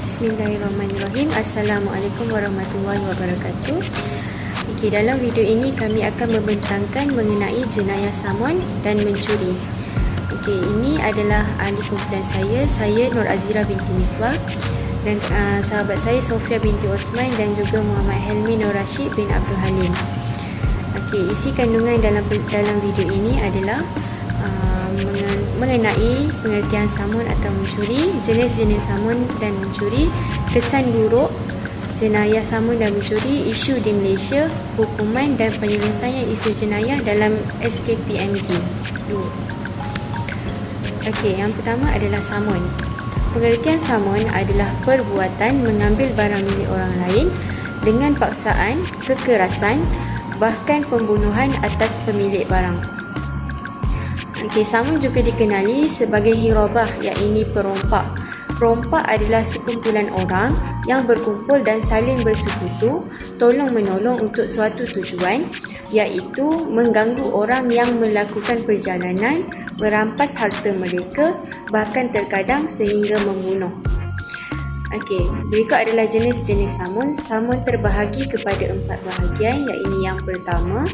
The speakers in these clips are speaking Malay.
Bismillahirrahmanirrahim. Assalamualaikum warahmatullahi wabarakatuh. Okey, dalam video ini kami akan membentangkan mengenai jenayah samun dan mencuri. Okey, ini adalah ahli kumpulan saya Nur Azira binti Misbah dan sahabat saya Sofia binti Osman dan juga Muhammad Helmi Nur Rashid bin Abdul Halim. Okey, isi kandungan dalam video ini adalah mengenai pengertian samun atau mencuri, jenis-jenis samun dan mencuri, kesan buruk jenayah samun dan mencuri, isu di Malaysia, hukuman dan penyelesaian isu jenayah dalam SKPMG. Okey, yang pertama adalah samun. Pengertian samun adalah perbuatan mengambil barang milik orang lain dengan paksaan, kekerasan, bahkan pembunuhan atas pemilik barang. Okey, samun juga dikenali sebagai hirabah, iaitu perompak. Perompak adalah sekumpulan orang yang berkumpul dan saling bersekutu tolong-menolong untuk suatu tujuan, iaitu mengganggu orang yang melakukan perjalanan, merampas harta mereka, bahkan terkadang sehingga membunuh. Okey, berikut adalah jenis-jenis samun. Samun terbahagi kepada 4 bahagian, iaitu yang pertama.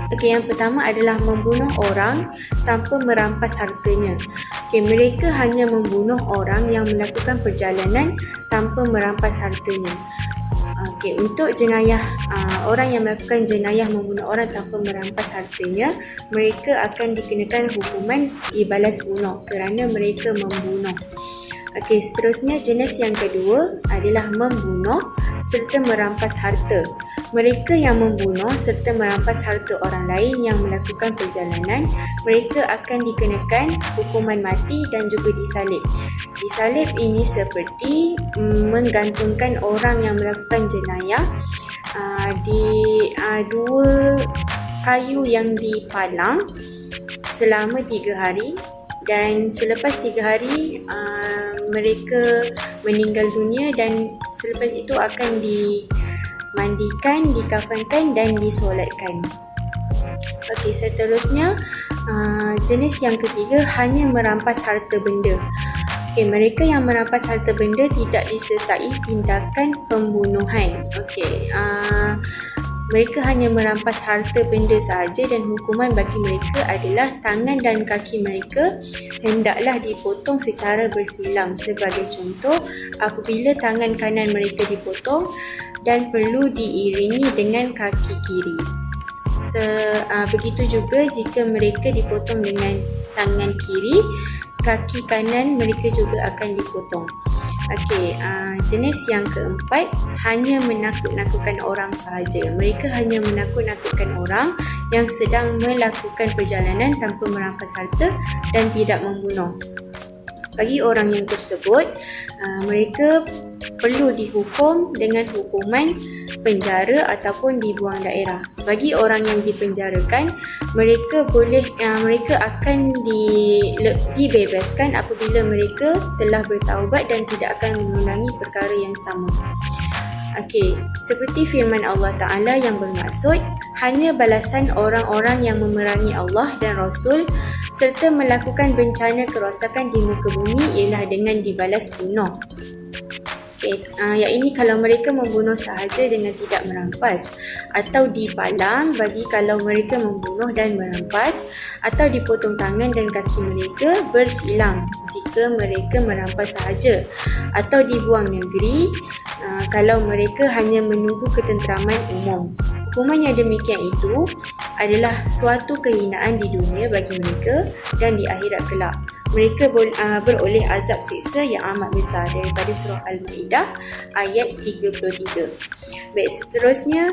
Okey, yang pertama adalah membunuh orang tanpa merampas hartanya. Okey, mereka hanya membunuh orang yang melakukan perjalanan tanpa merampas hartanya. Okey, untuk jenayah orang yang melakukan jenayah membunuh orang tanpa merampas hartanya, mereka akan dikenakan hukuman dibalas bunuh kerana mereka membunuh. Okey, seterusnya jenis yang kedua adalah membunuh serta merampas harta. Mereka yang membunuh serta merampas harta orang lain yang melakukan perjalanan, mereka akan dikenakan hukuman mati dan juga disalib. Disalib ini seperti menggantungkan orang yang melakukan jenayah di dua kayu yang dipalang selama 3 hari, dan selepas 3 hari mereka meninggal dunia dan selepas itu akan dimandikan, dikafankan dan disolatkan. Okey, seterusnya jenis yang ketiga hanya merampas harta benda. Okey, mereka yang merampas harta benda tidak disertai tindakan pembunuhan. Okey, mereka hanya merampas harta benda sahaja dan hukuman bagi mereka adalah tangan dan kaki mereka hendaklah dipotong secara bersilang. Sebagai contoh, apabila tangan kanan mereka dipotong dan perlu diiringi dengan kaki kiri. Begitu juga jika mereka dipotong dengan tangan kiri, kaki kanan mereka juga akan dipotong. Okey, jenis yang keempat hanya menakut-nakutkan orang sahaja. Mereka hanya menakut-nakutkan orang yang sedang melakukan perjalanan tanpa merampas harta dan tidak membunuh. Bagi orang yang tersebut, mereka perlu dihukum dengan hukuman penjara ataupun dibuang daerah. Bagi orang yang dipenjarakan, mereka akan dibebaskan apabila mereka telah bertaubat dan tidak akan mengulangi perkara yang sama. Okey, seperti firman Allah Ta'ala yang bermaksud, hanya balasan orang-orang yang memerangi Allah dan Rasul serta melakukan bencana kerosakan di muka bumi ialah dengan dibalas bunuh. Okay, iaitu kalau mereka membunuh sahaja dengan tidak merampas, atau dipalang bagi kalau mereka membunuh dan merampas, atau dipotong tangan dan kaki mereka bersilang jika mereka merampas sahaja, atau dibuang negeri kalau mereka hanya menunggu ketenteraman umum. Hukuman yang demikian itu adalah suatu kehinaan di dunia bagi mereka dan di akhirat kelak. Mereka beroleh azab siksa yang amat besar, daripada surah Al-Ma'idah ayat 33. Baik, seterusnya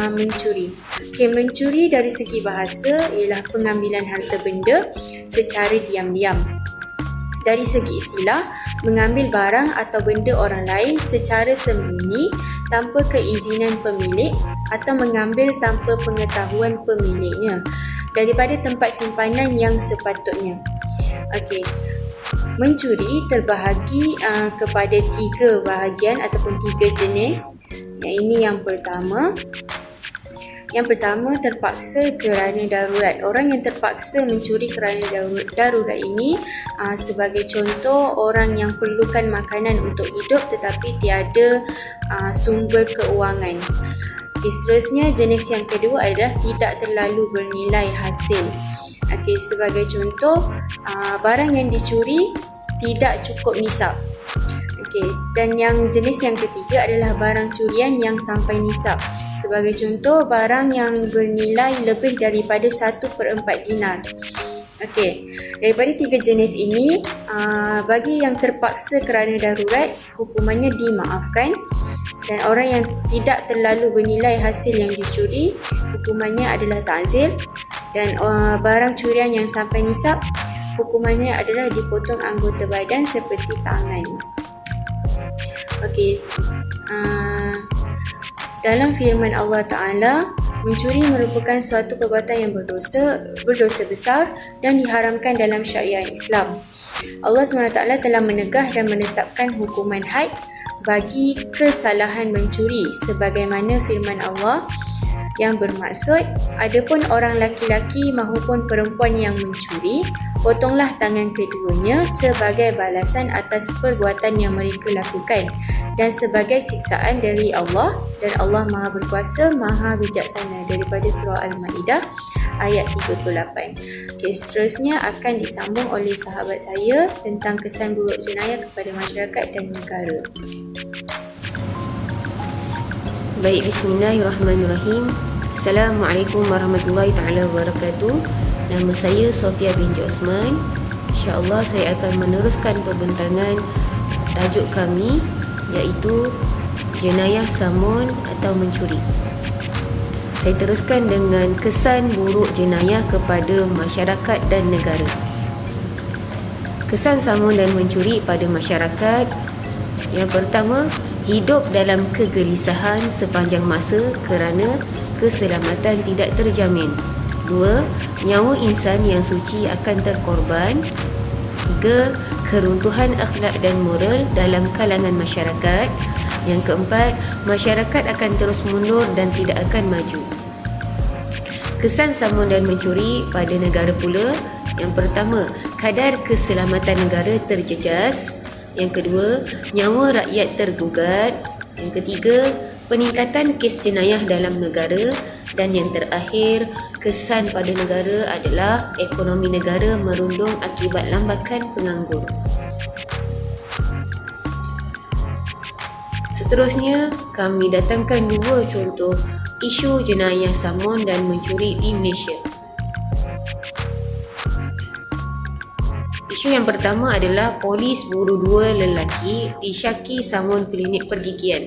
mencuri. Okay, mencuri dari segi bahasa ialah pengambilan harta benda secara diam-diam. Dari segi istilah, mengambil barang atau benda orang lain secara sembunyi tanpa keizinan pemilik atau mengambil tanpa pengetahuan pemiliknya daripada tempat simpanan yang sepatutnya. Okey, mencuri terbahagi kepada 3 bahagian ataupun 3 jenis. Yang ini yang pertama, Yang pertama, terpaksa kerana darurat. Orang yang terpaksa mencuri kerana darurat ini sebagai contoh orang yang perlukan makanan untuk hidup tetapi tiada sumber keuangan. Seterusnya, jenis yang kedua adalah tidak terlalu bernilai hasil. Sebagai contoh, barang yang dicuri tidak cukup nisab. Dan yang jenis yang ketiga adalah barang curian yang sampai nisab. Sebagai contoh, barang yang bernilai lebih daripada 1/4 dinar. Daripada 3 jenis ini, bagi yang terpaksa kerana darurat, hukumannya dimaafkan. Dan orang yang tidak terlalu bernilai hasil yang dicuri, hukumannya adalah ta'zir. Dan barang curian yang sampai nisab, hukumannya adalah dipotong anggota badan seperti tangan. Dalam firman Allah Ta'ala, mencuri merupakan suatu perbuatan yang berdosa besar dan diharamkan dalam syariat Islam. Allah SWT telah menegah dan menetapkan hukuman had bagi kesalahan mencuri sebagaimana firman Allah yang bermaksud, adapun orang laki-laki maupun perempuan yang mencuri, potonglah tangan keduanya sebagai balasan atas perbuatan yang mereka lakukan dan sebagai siksaan dari Allah, dan Allah Maha Berkuasa, Maha Bijaksana. Daripada surah Al-Ma'idah ayat 38. Seterusnya akan disambung oleh sahabat saya tentang kesan buruk jenayah kepada masyarakat dan negara. Baik, bismillahirrahmanirrahim. Assalamualaikum warahmatullahi ta'ala wabarakatuh. Nama saya Sofia binti Osman. InsyaAllah saya akan meneruskan pembentangan tajuk kami, iaitu jenayah samun atau mencuri. Saya teruskan dengan kesan buruk jenayah kepada masyarakat dan negara. Kesan samun dan mencuri pada masyarakat. Yang pertama, hidup dalam kegelisahan sepanjang masa kerana keselamatan tidak terjamin. 2. Nyawa insan yang suci akan terkorban. 3. Keruntuhan akhlak dan moral dalam kalangan masyarakat. Yang keempat, masyarakat akan terus mundur dan tidak akan maju. Kesan samun dan mencuri pada negara pula. Yang pertama, kadar keselamatan negara terjejas. Yang kedua, nyawa rakyat tergugat. Yang ketiga, peningkatan kes jenayah dalam negara. Dan yang terakhir, kesan pada negara adalah ekonomi negara merundung akibat lambakan penganggur. Seterusnya, kami datangkan 2 contoh isu jenayah samun dan mencuri di Malaysia. Isu yang pertama adalah polis buru 2 lelaki disyaki samun klinik pergigian.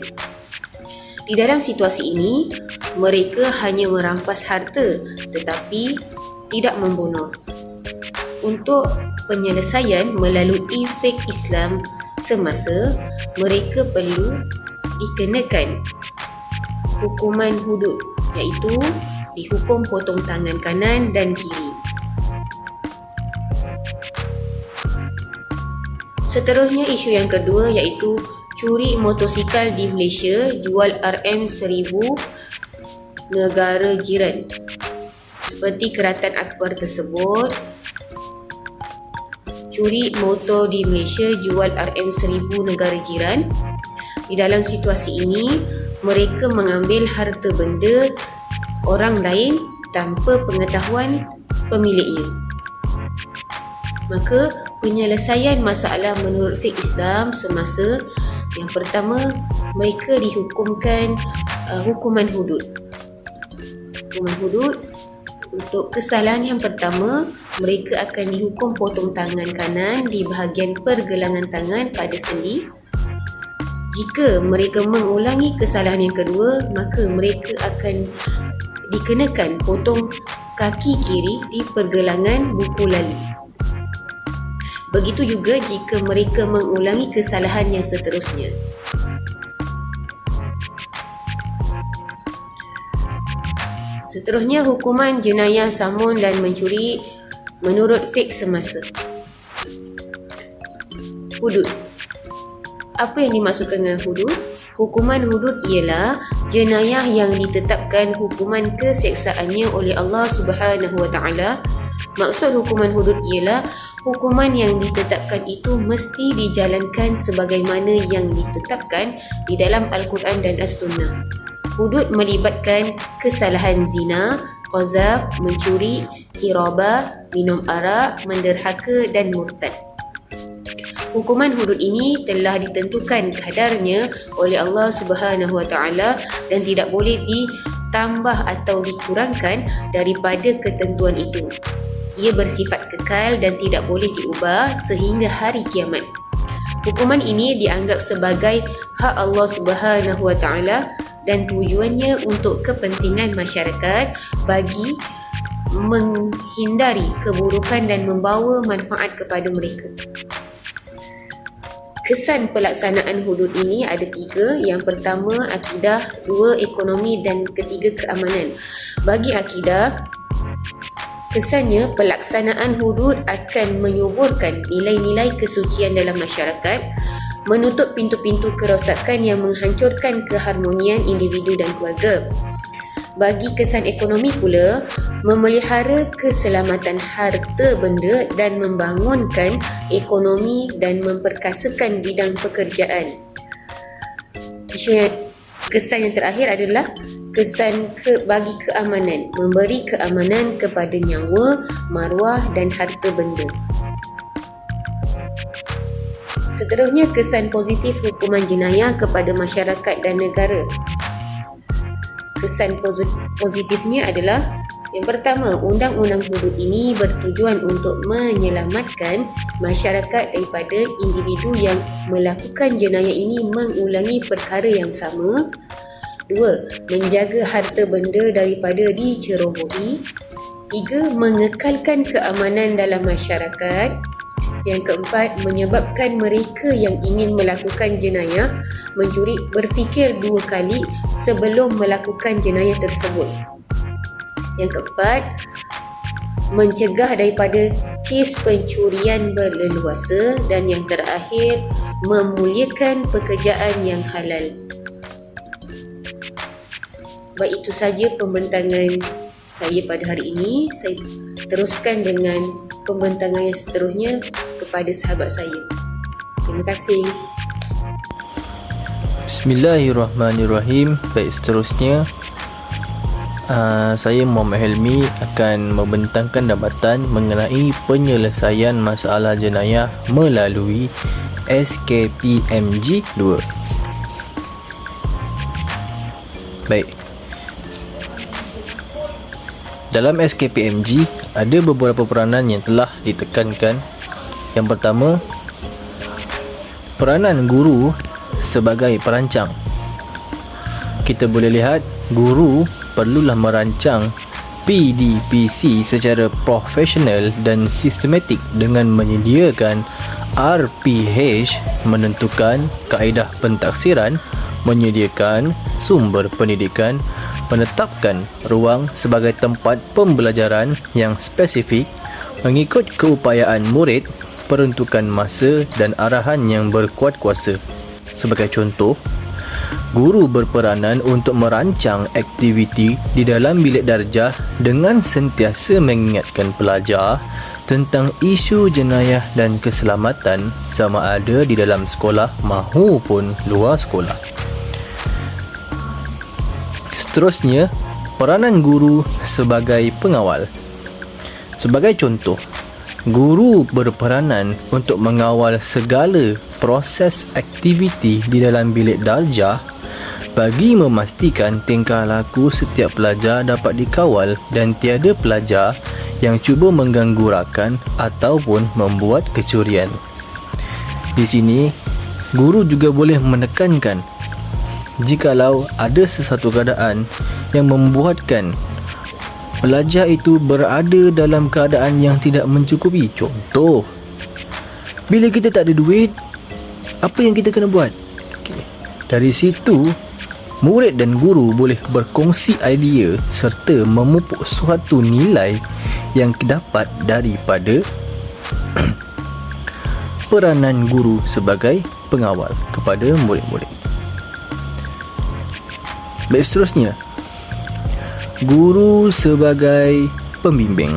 Di dalam situasi ini, mereka hanya merampas harta tetapi tidak membunuh. Untuk penyelesaian melalui fiqh Islam semasa, mereka perlu dikenakan hukuman hudud, iaitu dihukum potong tangan kanan dan kiri. Seterusnya, isu yang kedua iaitu curi motosikal di Malaysia, jual RM1000 negara jiran. Seperti Kerajaan Akbar tersebut, curi motor di Malaysia, jual RM1000 negara jiran. Di dalam situasi ini, mereka mengambil harta benda orang lain tanpa pengetahuan pemiliknya. Maka, penyelesaian masalah menurut fiqh Islam semasa, yang pertama, mereka dihukumkan hukuman hudud. Hukuman hudud, untuk kesalahan yang pertama, mereka akan dihukum potong tangan kanan di bahagian pergelangan tangan pada sendi. Jika mereka mengulangi kesalahan yang kedua, maka mereka akan dikenakan potong kaki kiri di pergelangan buku lali. Begitu juga jika mereka mengulangi kesalahan yang seterusnya. Seterusnya, hukuman jenayah samun dan mencuri menurut fiqh semasa. Hudud. Apa yang dimaksudkan dengan hudud? Hukuman hudud ialah jenayah yang ditetapkan hukuman keseksaannya oleh Allah Subhanahu Wa Taala. Maksud hukuman hudud ialah hukuman yang ditetapkan itu mesti dijalankan sebagaimana yang ditetapkan di dalam Al-Quran dan As-Sunnah. Hudud melibatkan kesalahan zina, qazaf, mencuri, hirabah, minum arak, menderhaka dan murtad. Hukuman hudud ini telah ditentukan kadarnya oleh Allah Subhanahu Wa Taala dan tidak boleh ditambah atau dikurangkan daripada ketentuan itu. Ia bersifat kekal dan tidak boleh diubah sehingga hari kiamat. Hukuman ini dianggap sebagai hak Allah Subhanahu Wa Taala dan tujuannya untuk kepentingan masyarakat bagi menghindari keburukan dan membawa manfaat kepada mereka. Kesan pelaksanaan hudud ini ada 3. Yang pertama, akidah, 2, ekonomi dan ketiga, keamanan. Bagi akidah, kesannya pelaksanaan hudud akan menyuburkan nilai-nilai kesucian dalam masyarakat, menutup pintu-pintu kerosakan yang menghancurkan keharmonian individu dan keluarga. Bagi kesan ekonomi pula, memelihara keselamatan harta benda dan membangunkan ekonomi dan memperkasakan bidang pekerjaan. Kesan yang terakhir adalah kesan bagi keamanan, memberi keamanan kepada nyawa, maruah dan harta benda. Seterusnya, kesan positif hukuman jenayah kepada masyarakat dan negara. Kesan positifnya adalah yang pertama, undang-undang hudud ini bertujuan untuk menyelamatkan masyarakat daripada individu yang melakukan jenayah ini mengulangi perkara yang sama. 2. Menjaga harta benda daripada dicerobohi. 3. Mengekalkan keamanan dalam masyarakat. Yang keempat, menyebabkan mereka yang ingin melakukan jenayah mencuri berfikir 2 kali sebelum melakukan jenayah tersebut. Yang keempat, mencegah daripada kes pencurian berleluasa. Dan yang terakhir, memuliakan pekerjaan yang halal. Baik, itu saja pembentangan saya pada hari ini. Saya teruskan dengan pembentangan yang seterusnya kepada sahabat saya. Terima kasih. Bismillahirrahmanirrahim. Baik, seterusnya saya Muhammad Helmi akan membentangkan dapatan mengenai penyelesaian masalah jenayah melalui SKPMG 2. Baik, dalam SKPMG ada beberapa peranan yang telah ditekankan. Yang pertama, peranan guru sebagai perancang. Kita boleh lihat guru perlulah merancang PDPC secara profesional dan sistematik dengan menyediakan RPH, menentukan kaedah pentaksiran, menyediakan sumber pendidikan, menetapkan ruang sebagai tempat pembelajaran yang spesifik mengikut keupayaan murid, peruntukan masa dan arahan yang berkuat kuasa. Sebagai contoh, guru berperanan untuk merancang aktiviti di dalam bilik darjah dengan sentiasa mengingatkan pelajar tentang isu jenayah dan keselamatan sama ada di dalam sekolah maupun luar sekolah. Seterusnya, peranan guru sebagai pengawal. Sebagai contoh, guru berperanan untuk mengawal segala proses aktiviti di dalam bilik darjah bagi memastikan tingkah laku setiap pelajar dapat dikawal dan tiada pelajar yang cuba mengganggu rakan ataupun membuat kecurian. Di sini, guru juga boleh menekankan jikalau ada sesuatu keadaan yang membuatkan pelajar itu berada dalam keadaan yang tidak mencukupi. Contoh, bila kita tak ada duit, apa yang kita kena buat? Dari situ, murid dan guru boleh berkongsi idea serta memupuk suatu nilai yang dapat daripada peranan guru sebagai pengawal kepada murid-murid. Baik, seterusnya, guru sebagai pembimbing.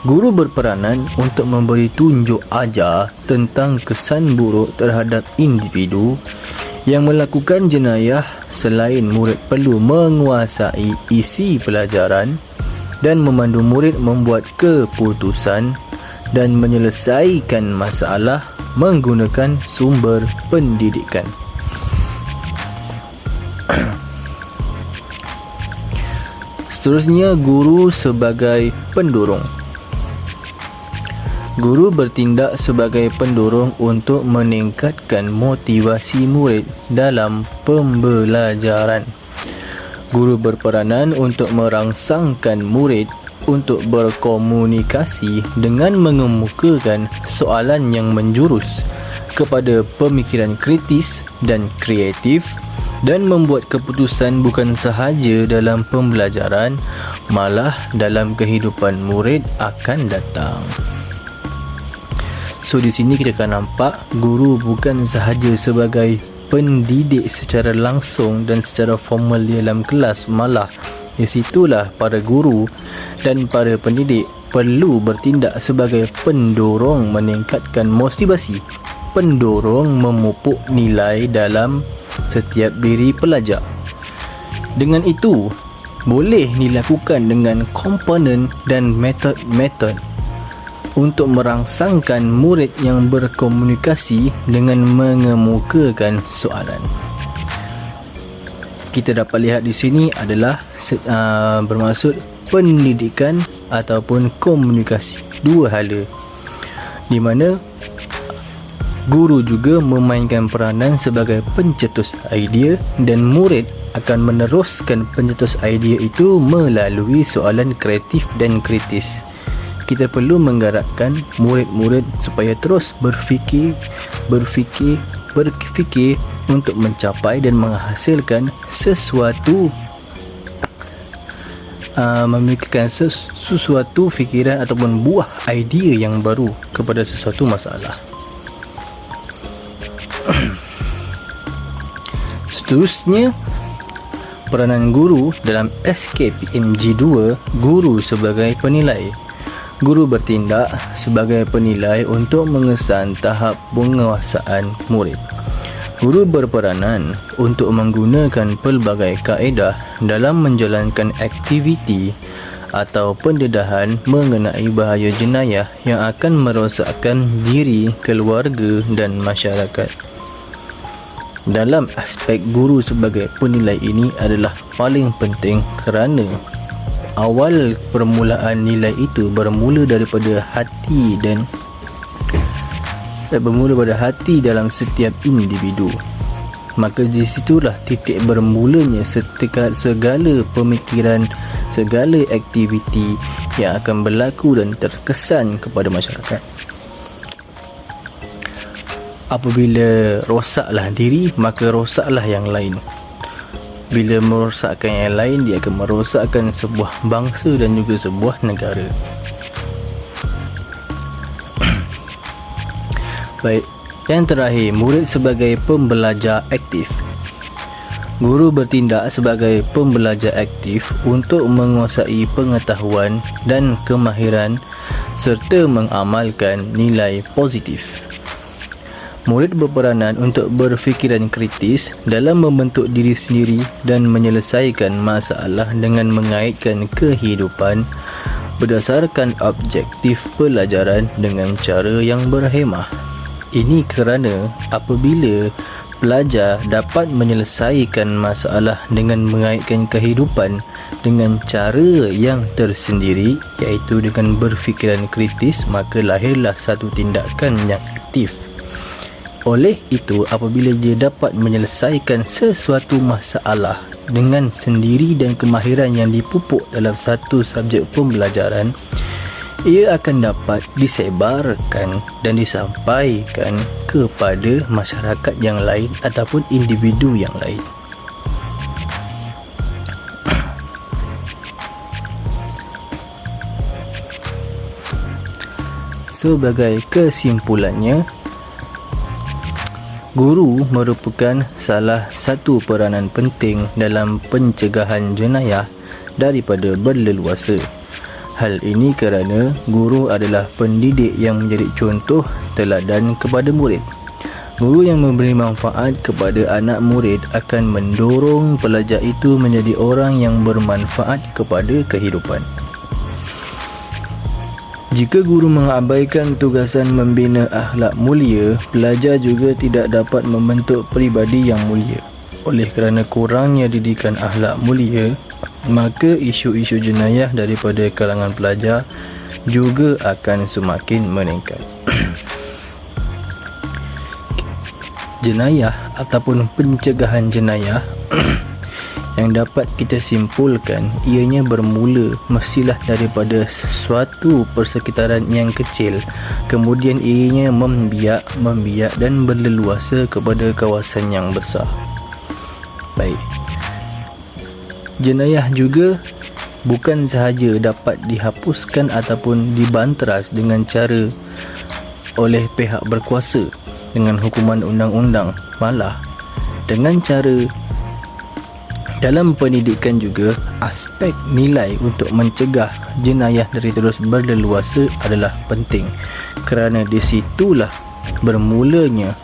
Guru berperanan untuk memberi tunjuk ajar tentang kesan buruk terhadap individu yang melakukan jenayah. Selain murid perlu menguasai isi pelajaran dan memandu murid membuat keputusan dan menyelesaikan masalah menggunakan sumber pendidikan. Seterusnya, guru sebagai pendorong. Guru bertindak sebagai pendorong untuk meningkatkan motivasi murid dalam pembelajaran. Guru berperanan untuk merangsangkan murid untuk berkomunikasi dengan mengemukakan soalan yang menjurus kepada pemikiran kritis dan kreatif dan membuat keputusan bukan sahaja dalam pembelajaran, malah dalam kehidupan murid akan datang. So di sini kita akan nampak guru bukan sahaja sebagai pendidik secara langsung dan secara formal di dalam kelas, malah di situlah para guru dan para pendidik perlu bertindak sebagai pendorong meningkatkan motivasi, pendorong memupuk nilai dalam setiap diri pelajar. Dengan itu, boleh dilakukan dengan komponen dan metod-metod untuk merangsangkan murid yang berkomunikasi dengan mengemukakan soalan. Kita dapat lihat di sini adalah bermaksud pendidikan ataupun komunikasi, dua hala, di mana guru juga memainkan peranan sebagai pencetus idea dan murid akan meneruskan pencetus idea itu melalui soalan kreatif dan kritis. Kita perlu menggerakkan murid-murid supaya terus berfikir untuk mencapai dan menghasilkan sesuatu, memikirkan sesuatu fikiran ataupun buah idea yang baru kepada sesuatu masalah. Seterusnya, peranan guru dalam SKPMG 2, guru sebagai penilai. Guru bertindak sebagai penilai untuk mengesan tahap penguasaan murid. Guru berperanan untuk menggunakan pelbagai kaedah dalam menjalankan aktiviti atau pendedahan mengenai bahaya jenayah yang akan merosakkan diri, keluarga dan masyarakat. Dalam aspek guru sebagai penilai ini adalah paling penting kerana awal permulaan nilai itu bermula daripada hati dan dalam setiap individu. Maka di situlah titik bermulanya segala pemikiran, segala aktiviti yang akan berlaku dan terkesan kepada masyarakat. Apabila rosaklah diri, maka rosaklah yang lain. Bila merosakkan yang lain, dia akan merosakkan sebuah bangsa dan juga sebuah negara. Baik, yang terakhir, murid sebagai pembelajar aktif. Guru bertindak sebagai pembelajar aktif untuk menguasai pengetahuan dan kemahiran serta mengamalkan nilai positif. Murid berperanan untuk berfikiran kritis dalam membentuk diri sendiri dan menyelesaikan masalah dengan mengaitkan kehidupan berdasarkan objektif pelajaran dengan cara yang berhemah. Ini kerana apabila pelajar dapat menyelesaikan masalah dengan mengaitkan kehidupan dengan cara yang tersendiri, iaitu dengan berfikiran kritis, maka lahirlah satu tindakan yang aktif. Oleh itu, apabila dia dapat menyelesaikan sesuatu masalah dengan sendiri dan kemahiran yang dipupuk dalam satu subjek pembelajaran, ia akan dapat disebarkan dan disampaikan kepada masyarakat yang lain ataupun individu yang lain. Sebagai kesimpulannya, Guru merupakan salah satu peranan penting dalam pencegahan jenayah daripada berleluasa. Hal ini kerana guru adalah pendidik yang menjadi contoh teladan kepada murid. Guru yang memberi manfaat kepada anak murid akan mendorong pelajar itu menjadi orang yang bermanfaat kepada kehidupan. Jika guru mengabaikan tugasan membina akhlak mulia, pelajar juga tidak dapat membentuk peribadi yang mulia. Oleh kerana kurangnya didikan akhlak mulia, maka isu-isu jenayah daripada kalangan pelajar juga akan semakin meningkat. Jenayah ataupun pencegahan jenayah yang dapat kita simpulkan ianya bermula mestilah daripada sesuatu persekitaran yang kecil, kemudian ianya membiak dan berleluasa kepada kawasan yang besar. Baik, jenayah juga bukan sahaja dapat dihapuskan ataupun dibanteras dengan cara oleh pihak berkuasa dengan hukuman undang-undang, malah dengan cara dalam pendidikan juga aspek nilai untuk mencegah jenayah dari terus berleluasa adalah penting, kerana di situlah bermulanya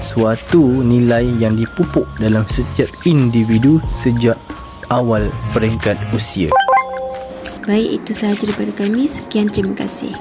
suatu nilai yang dipupuk dalam setiap individu sejak awal peringkat usia. Baik, itu sahaja daripada kami. Sekian, terima kasih.